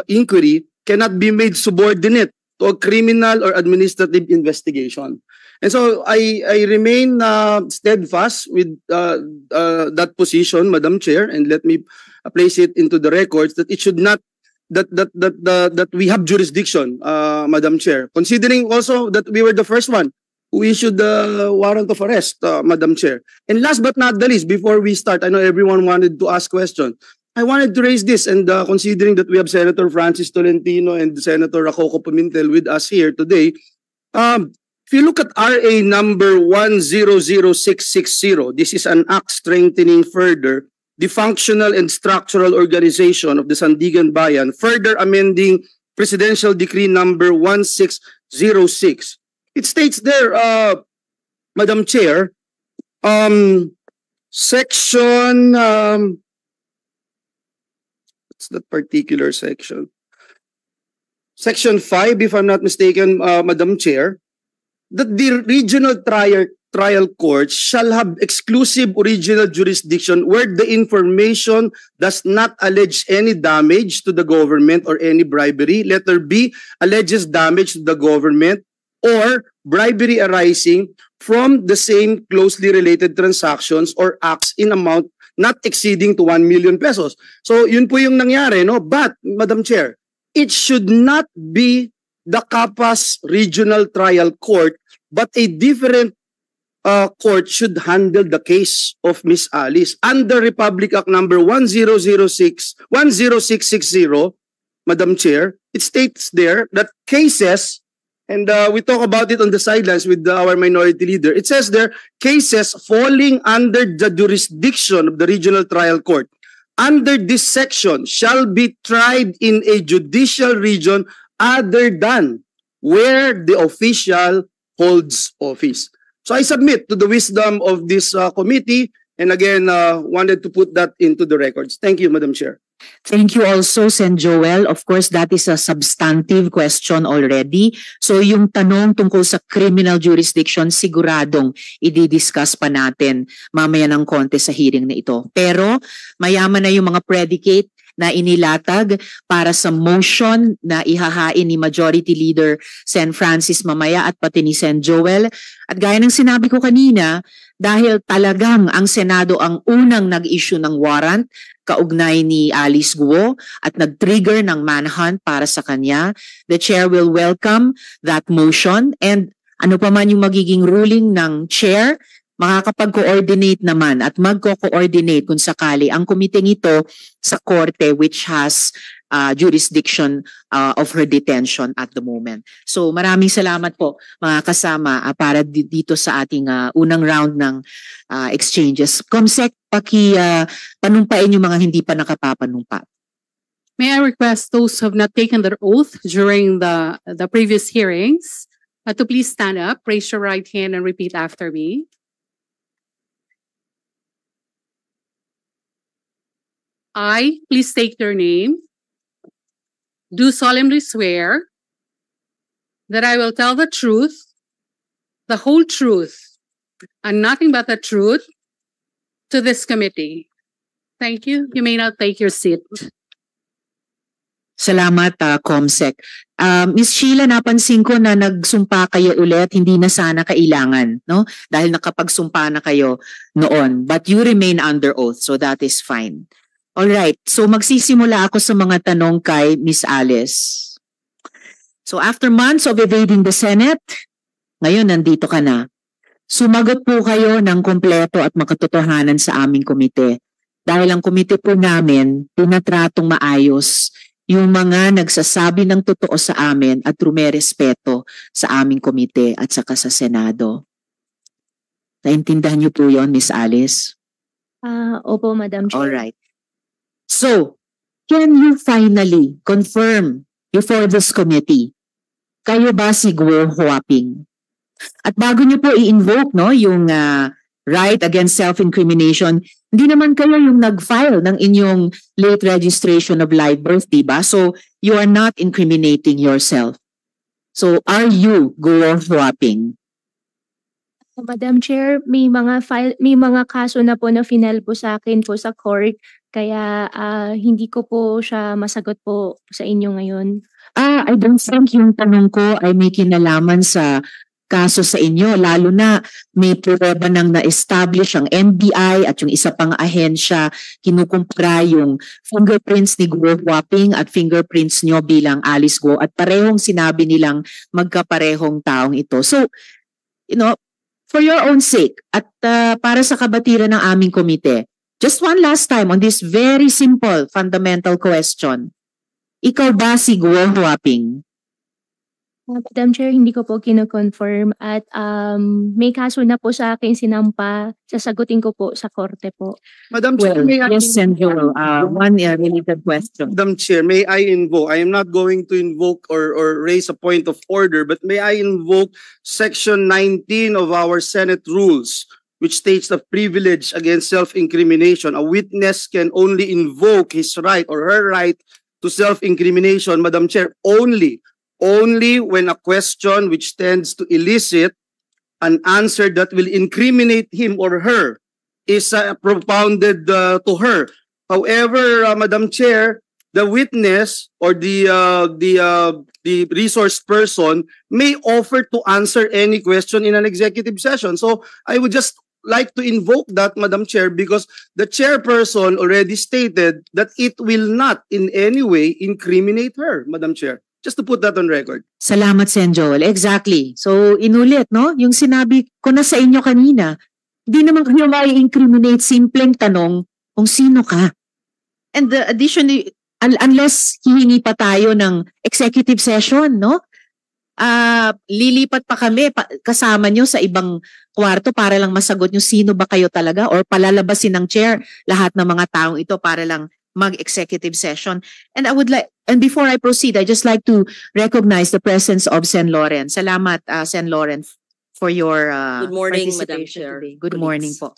inquiry cannot be made subordinate to a criminal or administrative investigation. And so I remain steadfast with that position, Madam Chair, and let me place it into the records that it should not that we have jurisdiction, Madam Chair. Considering also that we were the first one who issued the warrant of arrest, Madam Chair. And last but not the least, before we start, I know everyone wanted to ask questions. I wanted to raise this, and considering that we have Senator Francis Tolentino and Senator Racoco Pimentel with us here today, if you look at RA number 100660, this is an act strengthening further the functional and structural organization of the Sandigan Bayan, further amending Presidential Decree number 1606. It states there, Madam Chair, section, what's that particular section? Section 5, if I'm not mistaken, Madam Chair, that the regional trial courts shall have exclusive original jurisdiction where the information does not allege any damage to the government or any bribery. Letter B, alleges damage to the government or bribery arising from the same closely related transactions or acts in amount not exceeding to 1 million pesos. So yun po yung nangyari, no? But, Madam Chair, it should not be the Capas Regional Trial Court, but a different court should handle the case of Miss Alice. Under Republic Act number 10660, Madam Chair, it states there that cases, and we talk about it on the sidelines with our minority leader, it says there, cases falling under the jurisdiction of the Regional Trial Court under this section shall be tried in a judicial region other than where the official holds office. So I submit to the wisdom of this committee, and again, wanted to put that into the records. Thank you, Madam Chair. Thank you also, Sen. Joel. Of course, that is a substantive question already. So yung tanong tungkol sa criminal jurisdiction, siguradong i-discuss pa natin mamaya ng konti sa hearing na ito. Pero mayaman na yung mga predicate na inilatag para sa motion na ihahain ni Majority Leader Sen. Francis mamaya at pati ni Sen. Joel. At gaya ng sinabi ko kanina, dahil talagang ang Senado ang unang nag-issue ng warrant kaugnay ni Alice Guo at nag-trigger ng manhunt para sa kanya, the Chair will welcome that motion, and ano pa man yung magiging ruling ng Chair, makakapag-coordinate naman at magko-coordinate kung sakali ang komiteng ito sa korte which has jurisdiction of her detention at the moment. So maraming salamat po mga kasama para dito sa ating unang round ng exchanges. Comsec, panumpain yung mga hindi pa nakapapanumpa. May I request those who have not taken their oath during the previous hearings to please stand up, raise your right hand, and repeat after me. I, please state your name, do solemnly swear that I will tell the truth, the whole truth, and nothing but the truth to this committee. Thank you. You may now take your seat. Salamat, Comsec. Miss Sheila, napansin ko na nagsumpa kayo ulit, hindi na sana kailangan, no? Dahil nakapagsumpa na kayo noon. But you remain under oath, so that is fine. Alright, so magsisimula ako sa mga tanong kay Miss Alice. So after months of evading the Senate, ngayon nandito ka na. Sumagot po kayo ng kompleto at makatotohanan sa aming komite. Dahil ang komite po namin, tinatratong maayos yung mga nagsasabi ng totoo sa amin at rumerespeto sa aming komite at saka sa Senado. Naintindihan niyo po yon, Miss Alice? Opo, Madam Chair. Alright. So, can you finally confirm before this committee, kayo ba si Guo Huaping? At bago niyo po i-invoke yung right against self-incrimination, hindi naman kayo yung nag-file ng inyong late registration of live birth, diba? So, you are not incriminating yourself. So, are you Guo Huaping? Madam Chair, may mga kaso na po na final po sa akin po sa court, kaya hindi ko po siya masagot po sa inyo ngayon. I don't think yung tanong ko ay may kinalaman sa kaso sa inyo, lalo na may pruweba nang na-establish ang NBI at yung isa pang ahensya, kinukumpara yung fingerprints ni Guo Huaping at fingerprints nyo bilang Alice Guo at parehong sinabi nilang magkaparehong taong ito. So, for your own sake at para sa kabatiran ng aming komite, just one last time on this very simple fundamental question. Ikaw ba si Guo Huaping? Madam Chair, hindi ko po kino-confirm at may kaso na po sa akin sinampa, sasagutin ko po sa korte po. Madam Chair, may I Yes, Senjoro. One related question. Madam Chair, may I invoke? I am not going to invoke or raise a point of order, but may I invoke Section 19 of our Senate rules, which states the privilege against self-incrimination. A witness can only invoke his right or her right to self-incrimination, Madam Chair, only when a question which tends to elicit an answer that will incriminate him or her is propounded to her. However, Madam Chair, the witness or the resource person may offer to answer any question in an executive session. So I would just like to invoke that, Madam Chair, because the chairperson already stated that it will not in any way incriminate her, Madam Chair. Just to put that on record. Salamat, Sen Joel. Exactly. So, inulit, no? Yung sinabi ko na sa inyo kanina, di naman kayo mai-incriminate, simpleng tanong kung sino ka. And additionally, unless hihingi pa tayo ng executive session, no? Lilipat pa kami kasama nyo sa ibang kwarto para lang masagot nyo sino ba kayo talaga or palalabasin ng chair lahat ng mga taong ito para lang mag-executive session. And before I proceed, I just like to recognize the presence of Sen Loren. Salamat, Sen Loren, for your Good morning, Madam participation Chair. today. Good morning po.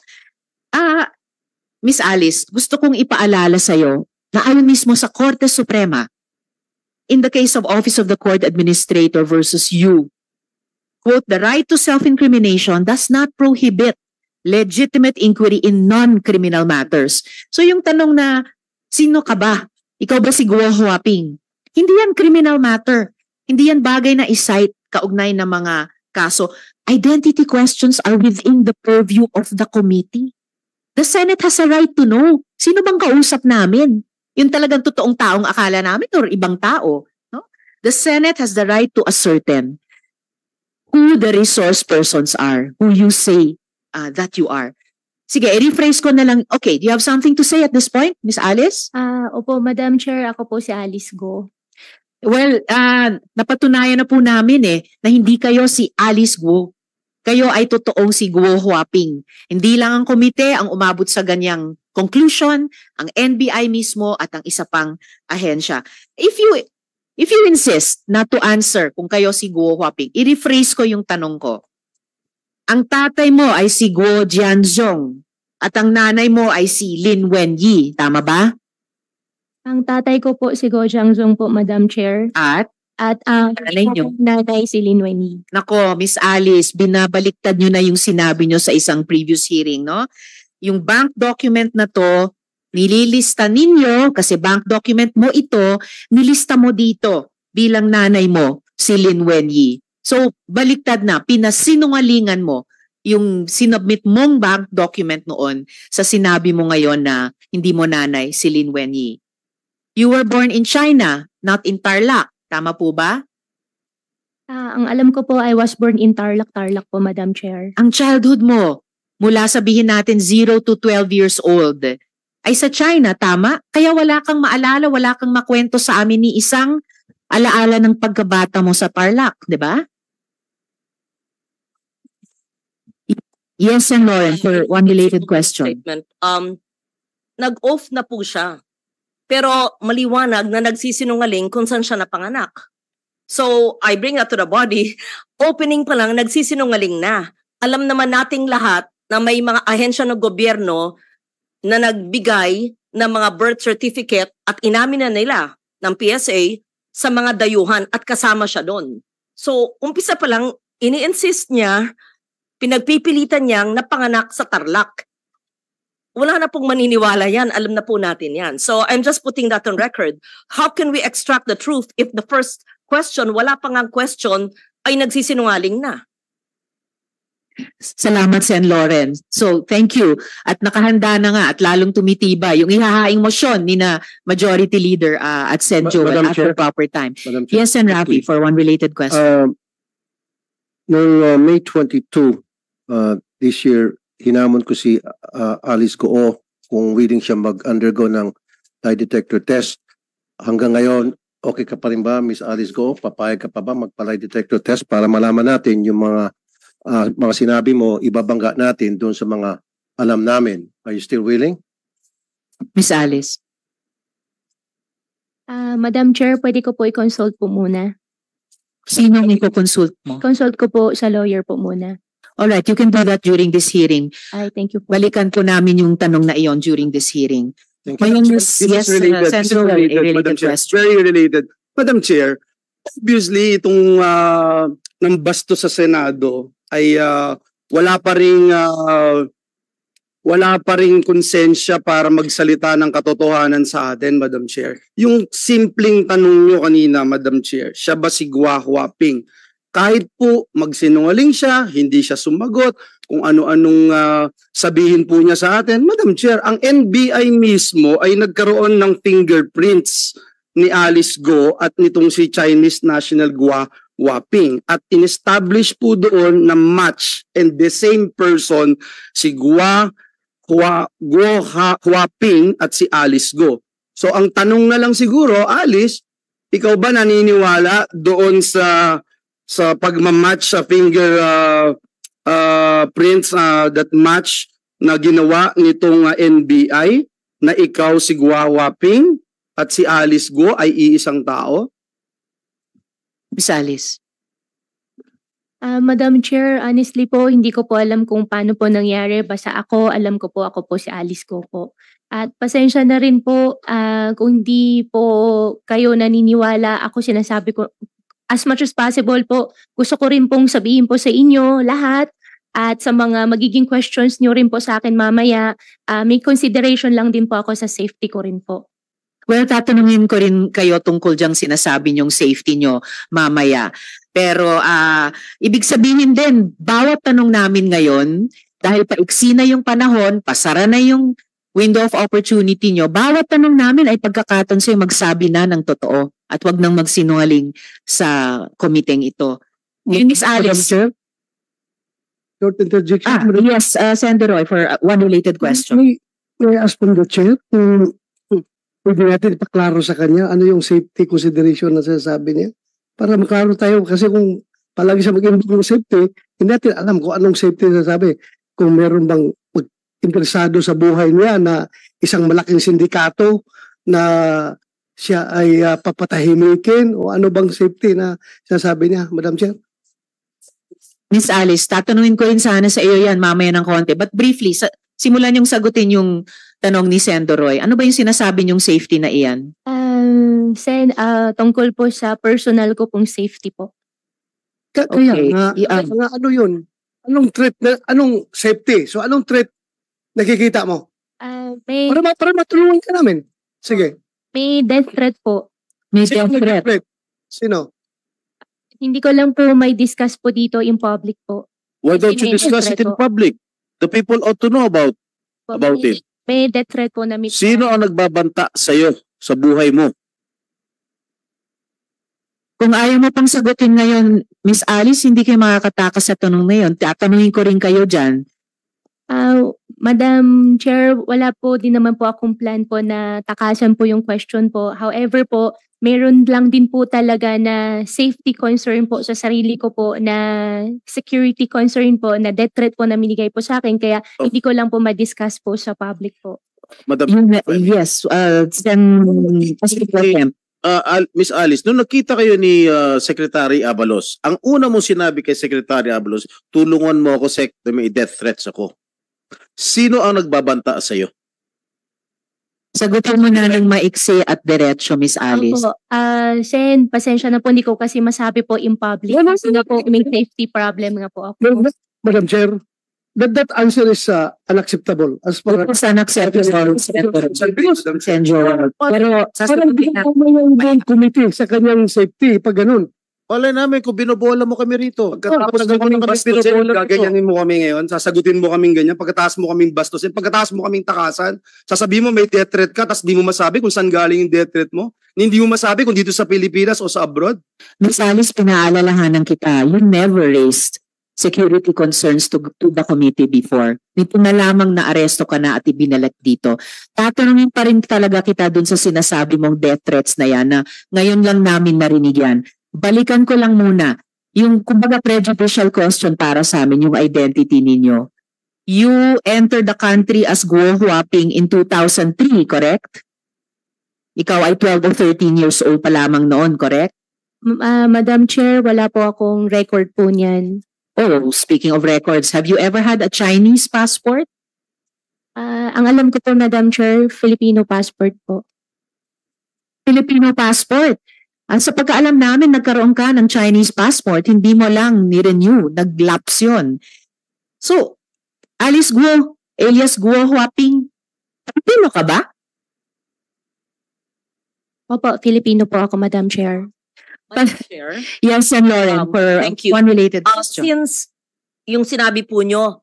Miss Alice, gusto kong ipaalala sa'yo na ayon mismo sa Korte Suprema, in the case of Office of the Court Administrator versus you, quote, the right to self-incrimination does not prohibit legitimate inquiry in non-criminal matters. So yung tanong na, sino ka ba? Ikaw ba si Guo Huaping? Hindi yan criminal matter. Hindi yan bagay na isite kaugnay ng mga kaso. Identity questions are within the purview of the committee. The Senate has a right to know. Sino bang kausap namin? Yung talagang totoong taong akala namin or ibang tao. No? The Senate has the right to ascertain who the resource persons are, who you say that you are. Sige, i-rephrase ko na lang. Okay, do you have something to say at this point, Miss Alice? Opo, Madam Chair, ako po si Alice Guo. Well, napatunayan na po namin na hindi kayo si Alice Guo. Kayo ay totoong si Guo Huaping. Hindi lang ang komite ang umabot sa ganyang conclusion, ang NBI mismo at ang isa pang ahensya. If you insist not to answer kung kayo si Guo Huaping, i-rephrase ko yung tanong ko. Ang tatay mo ay si Guo Jianzhong at ang nanay mo ay si Lin Wenyi. Tama ba? Ang tatay ko po si Guo Jianzhong po, Madam Chair. At ang nanay si Lin Wenyi. Nako, Miss Alice, binabaliktad nyo na yung sinabi nyo sa isang previous hearing, no? Yung bank document na to nililista ninyo, kasi bank document mo ito, nilista mo dito bilang nanay mo, si Lin Wenyi. So, baliktad na, pinasinungalingan mo yung sinubmit mong bank document noon sa sinabi mo ngayon na hindi mo nanay si Lin Wenyi. You were born in China, not in Tarlac. Tama po ba? Ang alam ko po, I was born in Tarlac po, Madam Chair. Ang childhood mo, mula sabihin natin 0 to 12 years old, ay sa China, tama? Kaya wala kang maalala, wala kang makwento sa amin ni isang alaala ng pagkabata mo sa Tarlac, di ba? Yes, and Lauren, for one related question. Statement. Nag-off na po siya. Pero maliwanag na nagsisinungaling kung saan siya napanganak. So, I bring that to the body. Opening pa lang, nagsisinungaling na. Alam naman nating lahat na may mga ahensya ng gobyerno na nagbigay ng mga birth certificate at inamin na nila ng PSA sa mga dayuhan at kasama siya doon. So, umpisa pa lang, ini-insist niya, pinagpipilitan niyang napanganak sa Tarlac. Wala na pong maniniwala yan. Alam na po natin yan. So, I'm just putting that on record. How can we extract the truth if the first question, wala pa ngang question, ay nagsisinungaling na? Salamat, Sen. Lauren. So, thank you. At nakahanda na nga at lalong tumitiba yung ihahaing motion ni na Majority Leader at Sen. Joel Madam at the Chair. proper time. Madam Chair. Yes, Sen. Rafi, for one related question. Noong May 22 this year, hinamon ko si Alice Goo kung willing siya mag-undergo ng lie detector test. Hanggang ngayon, okay ka pa rin ba, Miss Alice Goo? Papayag ka pa ba magpa-lie detector test para malaman natin yung mga sinabi mo, ibabangga natin doon sa mga alam namin. Are you still willing? Miss Alice. Madam Chair, pwede ko po i-consult po muna. Sino ang i-consult mo? Consult ko po sa lawyer po muna. Alright, you can do that during this hearing. Ay, thank you po. Balikan po namin yung tanong na iyon during this hearing. Thank Ngayon, This yes, is related. Sen. This is Joel, a related, related Madam Chair. question. Very related. Madam Chair, obviously itong ng basto sa Senado ay wala pa ring konsensya para magsalita ng katotohanan sa atin, Madam Chair. Yung simpleng tanong nyo kanina, Madam Chair, siya ba si Gua Huaping? Kahit po magsinungaling siya, hindi siya sumagot, kung ano-anong sabihin po niya sa atin. Madam Chair, ang NBI mismo ay nagkaroon ng fingerprints ni Alice Goo at nitong si Chinese National Gua Huaping. At in-establish po doon na match and the same person si Gua Huaping at si Alice Goo. So ang tanong na lang siguro, Alice, ikaw ba naniniwala doon sa pagmamatch sa finger prints that match na ginawa nitong NBI na ikaw si Gua Huaping at si Alice Goo ay iisang tao? Miss Alice. Madam Chair, honestly po, hindi ko po alam kung paano po nangyari. Basta alam ko po si Alice Goo po. At pasensya na rin po kung hindi po kayo naniniwala. Ako sinasabi ko, as much as possible po, gusto ko rin pong sabihin po sa inyo lahat at sa mga magiging questions nyo rin po sa akin mamaya, may consideration lang din po ako sa safety ko rin po. Well, tatanungin ko rin kayo tungkol diyang sinasabi niyong safety niyo mamaya. Pero ibig sabihin din, bawat tanong namin ngayon, dahil paiksi na yung panahon, pasara na yung window of opportunity niyo, bawat tanong namin ay pagkakataon sa'yo magsabi na ng totoo at wag nang magsinungaling sa komiteng ito. Miss Alice. Short interjection. Yes, Senator Roy, for one related question. May I ask from the chair kung pwede natin ipaklaro sa kanya ano yung safety consideration na sinasabi niya para maklaro tayo kasi kung palagi siya mag-involve ng safety, hindi natin alam kung anong safety na sabi. Kung meron bang interesado sa buhay niya na isang malaking sindikato na siya ay papatahimikin o ano bang safety na sinasabi niya, Madam Chair? Miss Alice, tatanungin ko rin sana sa iyo yan mamaya ng konti. But briefly, simulan yung sagutin yung tanong ni Senator Roy. Ano ba yung sinasabi niyong safety na iyan? Tungkol po sa personal ko pong safety po. Kaya nga, ano yun? Anong threat, anong safety? So anong threat nakikita mo? May, Para matulungan ka namin. Sige. may death threat po. May Sino death threat. nag-threat? Sino? Hindi ko lang po may discuss po dito in public po. Why don't you May discuss it in death threat po. public? The people ought to know about May- it. May death threat po na may... Sino ang nagbabanta sa'yo sa buhay mo? Kung ayaw mo pang sagutin ngayon, Miss Alice, hindi kayo makakatakas sa tanong na yun. Tatanungin ko rin kayo dyan. Madam Chair, wala po din naman po akong plan po na takasan po yung question po. However po, meron lang din po talaga na safety concern po sa sarili ko po, na security concern po, na death threat po na minigay po sa akin. Kaya hindi ko lang po ma-discuss po sa public po. Madam, Yes, Miss Alice, nung nakita kayo ni Secretary Abalos, ang una mong sinabi kay Secretary Abalos, tulungan mo ako, Sec, may death threats ako. Sino ang nagbabanta sa'yo? sagutin mo na ng maiksi at diretso, Miss Alice. Opo. Sen, pasensya na po, hindi ko kasi masabi po in public. Kasi nga po, may safety problem nga po ako. Madam Chair, that answer is unacceptable. As far It is unacceptable, Senyor. Pero parang sasagutin hindi na. ko yung committee sa kanyang safety pag ganun. Wala namin kung binobola mo kami rito. Pagkatapos mo kaming bastusin, gaganyanin mo kami ngayon, sasagutin mo kaming ganyan, pagkatapos mo kaming bastusin, pagkatapos mo kaming takasan, sasabihin mo may death threat ka, tapos di mo masabi kung saan galing yung death threat mo, hindi mo masabi kung dito sa Pilipinas o sa abroad. Miss Alice, pinaalalahanan kita, you never raised security concerns to the committee before. Nito na lamang na aresto ka na at ibinalat dito. Tatanungin pa rin talaga kita dun sa sinasabi mong death threats na yan na ngayon lang namin narinig yan. Balikan ko lang muna yung kumbaga prejudicial question para sa amin, yung identity ninyo. You entered the country as Guo Huaping in 2003, correct? Ikaw ay 12 or 13 years old pa lamang noon, correct? Madam Chair, wala po akong record po niyan. Oh, speaking of records, have you ever had a Chinese passport? Ang alam ko po, Madam Chair, Filipino passport po. Filipino passport. Sa pagkaalam namin, nagkaroon ka ng Chinese passport, hindi mo lang ni-renew, nag-lapse yun. So, Alice Guo, alias Guo Huaping, Filipino ka ba? Opo, Filipino po ako, Madam Chair. Madam Chair, Yes, and Lauren, for thank you. one related question. Since yung sinabi po nyo,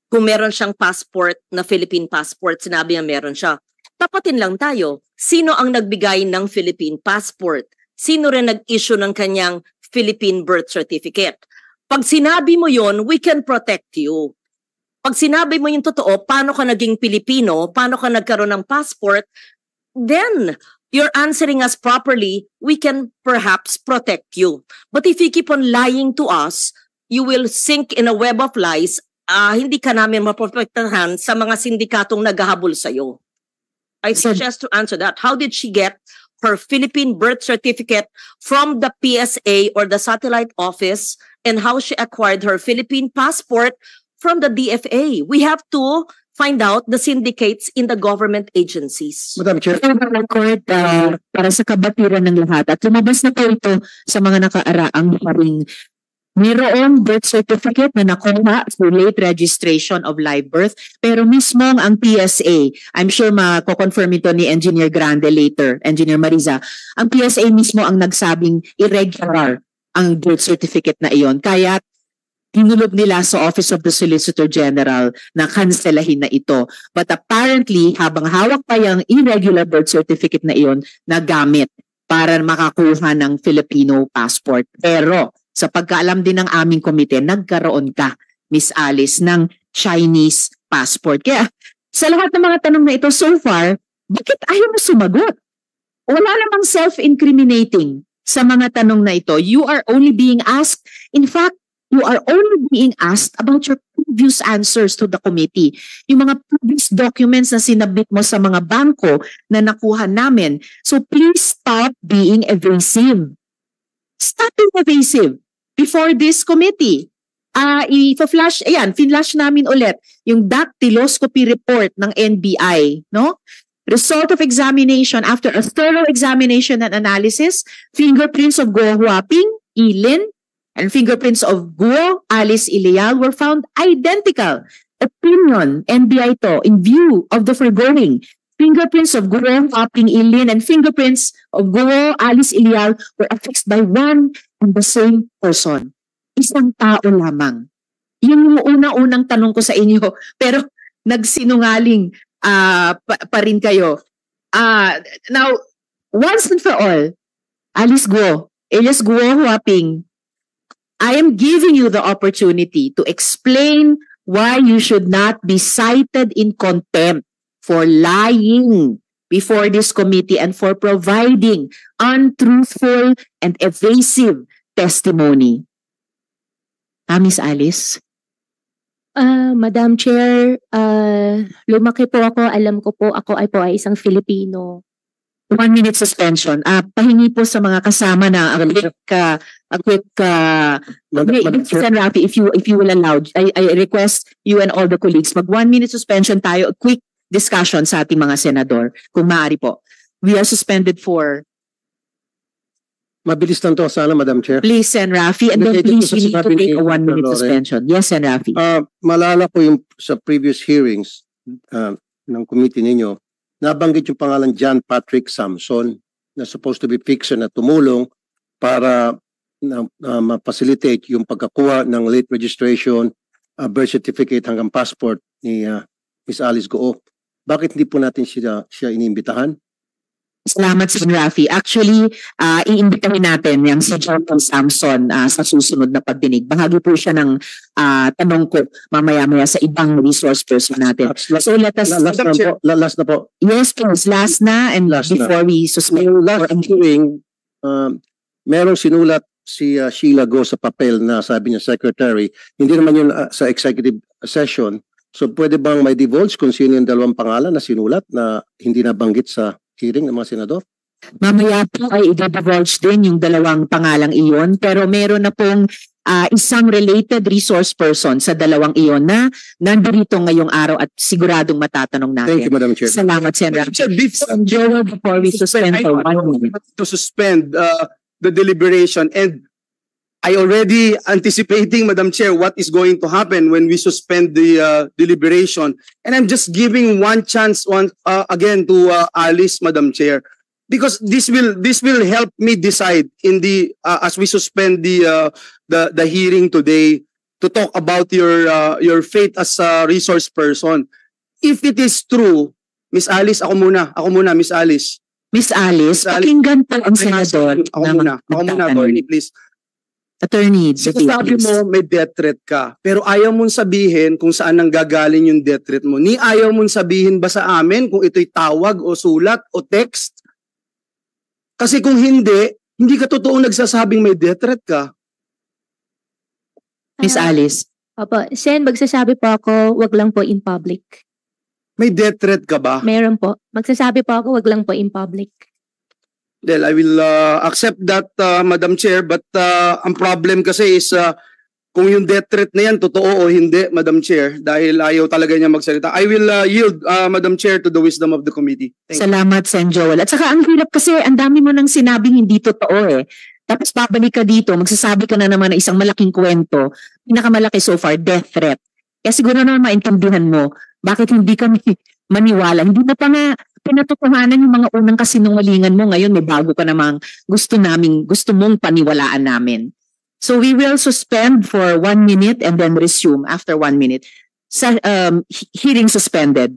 kung meron siyang passport na Philippine passport, sinabi niya meron siya. Tapatin lang tayo. Sino ang nagbigay ng Philippine passport? Sino rin nag-issue ng kanyang Philippine birth certificate? Pag sinabi mo yon, we can protect you. Pag sinabi mo yung totoo, paano ka naging Pilipino, paano ka nagkaroon ng passport, then you're answering us properly, we can perhaps protect you. But if you keep on lying to us, you will sink in a web of lies. Hindi ka namin maprotektahan sa mga sindikatong naghahabol sa'yo. I suggest to answer that. How did she get her Philippine birth certificate from the PSA or the satellite office, and how she acquired her Philippine passport from the DFA? We have to find out the syndicates in the government agencies. Madam Chair. Record para sa kabatiran ng lahat. At lumabas na po ito sa mga nakaaraang haring mayroong birth certificate na nakuha through late registration of live birth, pero mismong ang PSA, I'm sure mako-confirm ito ni Engineer Grande later, Engineer Mariza, ang PSA mismo ang nagsabing irregular ang birth certificate na iyon. Kaya tinulog nila sa Office of the Solicitor General na kanselahin na ito. But apparently, habang hawak pa yung irregular birth certificate na iyon, nagamit para makakuha ng Filipino passport. Pero sa pagkaalam din ng aming komite, nagkaroon ka, Miss Alice, ng Chinese passport. Kaya sa lahat ng mga tanong na ito so far, bakit ayaw mo sumagot? Wala namang self-incriminating sa mga tanong na ito. You are only being asked, in fact, you are only being asked about your previous answers to the committee. Yung mga previous documents na sinabit mo sa mga bangko na nakuha namin. So please stop being evasive. Stop being evasive before this committee. I-flash, ayan, finlash namin ulit yung dactyloscopy report ng NBI, no? Result of examination after a thorough examination and analysis, fingerprints of Guo Huaping, Ilin, and fingerprints of Guo Alice Ilial were found identical Opinion, NBI to, in view of the foregoing, fingerprints of Guo Haping Ilian and fingerprints of Guo Alice Ilial were affixed by one and the same person. Isang tao lamang. Yun yung unang tanong ko sa inyo. Pero nagsinungaling pa rin kayo. Now, once and for all, Alice Guo, alias Guo Haping, I am giving you the opportunity to explain why you should not be cited in contempt for lying before this committee and for providing untruthful and evasive testimony. Miss Alice? Madam Chair, lumaki po ako, alam ko po ako ay isang Filipino. 1 minute suspension. Pahingi po sa mga kasama na a quick Sen. Rafi, if you will allow, I request you and all the colleagues, mag 1 minute suspension tayo, a quick discussion sa ating mga senador, kung maaari po. We are suspended for... Mabilis lang to sana, Madam Chair. Please, Sen. Rafi, and then please, we need to take a 1 minute suspension. Yes, Sen. Rafi. Malala ko yung sa previous hearings ng committee ninyo, nabanggit yung pangalan John Patrick Samson na supposed to be fixer na tumulong para ma-facilitate yung pagkakuha ng late registration, birth certificate hanggang passport ni Miss Alice Guo. Bakit hindi po natin siya iniimbitahan? Salamat, Sen. Rafi. Actually, iimbitahin natin yung si John Samson sa susunod na pagdinig. Bahagi po siya ng tanong ko mamaya-maya sa ibang resource person natin. So let us... Last na po. Yes, please. Last na and before we suspend. Yung last hearing, merong sinulat si Sheila Go sa papel na sabi niya secretary. Hindi naman yun sa executive session. So pwede bang may divulge kung sino yung dalawang pangalan na sinulat na hindi nabanggit sa hearing ng mga senador? Mamaya po ay i-divulge din yung dalawang pangalang iyon, pero meron na pong isang related resource person sa dalawang iyon na nandito ngayong araw at siguradong matatanong natin. Thank you, Madam Chair. Salamat, Sen. Joel, before we suspend for 1 minute. To suspend the deliberation, and I already anticipating, Madam Chair, what is going to happen when we suspend the deliberation. And I'm just giving one chance again to Alice, Madam Chair, because this will help me decide in the as we suspend the hearing today to talk about your faith as a resource person. If it is true, Miss Alice, ako muna, Miss Alice. Miss Alice, pakinggan po ang senador. Ako muna, attorney, please. Attorney, sabi mo may death threat ka, pero ayaw mong sabihin kung saan nang gagaling yung death threat mo. Ni ayaw mong sabihin ba sa amin kung ito'y tawag o sulat o text? Kasi kung hindi ka totoong nagsasabing may death threat ka. Miss Alice. Opo, Sen, magsasabi po ako, wag lang po in public. May death threat ka ba? Meron po. Magsasabi po ako, wag lang po in public. Well, I will accept that, Madam Chair, but ang problem kasi is kung yung death threat na yan, totoo o hindi, Madam Chair, dahil ayaw talaga niya magsalita. I will yield, Madam Chair, to the wisdom of the committee. Salamat, Sen. Joel. At saka ang hirap kasi, ang dami mo nang sinabing hindi totoo eh. Tapos babalik ka dito, magsasabi ka na naman ng isang malaking kwento, pinakamalaki so far, death threat. Kaya siguro naman maintindihan mo, bakit hindi kami maniwala. Hindi mo pa nga pinatotohanan yung mga unang kasinungalingan mo. Ngayon may bago ka namang gusto mong paniwalaan namin. So we will suspend for 1 minute and then resume after 1 minute. Hearing suspended.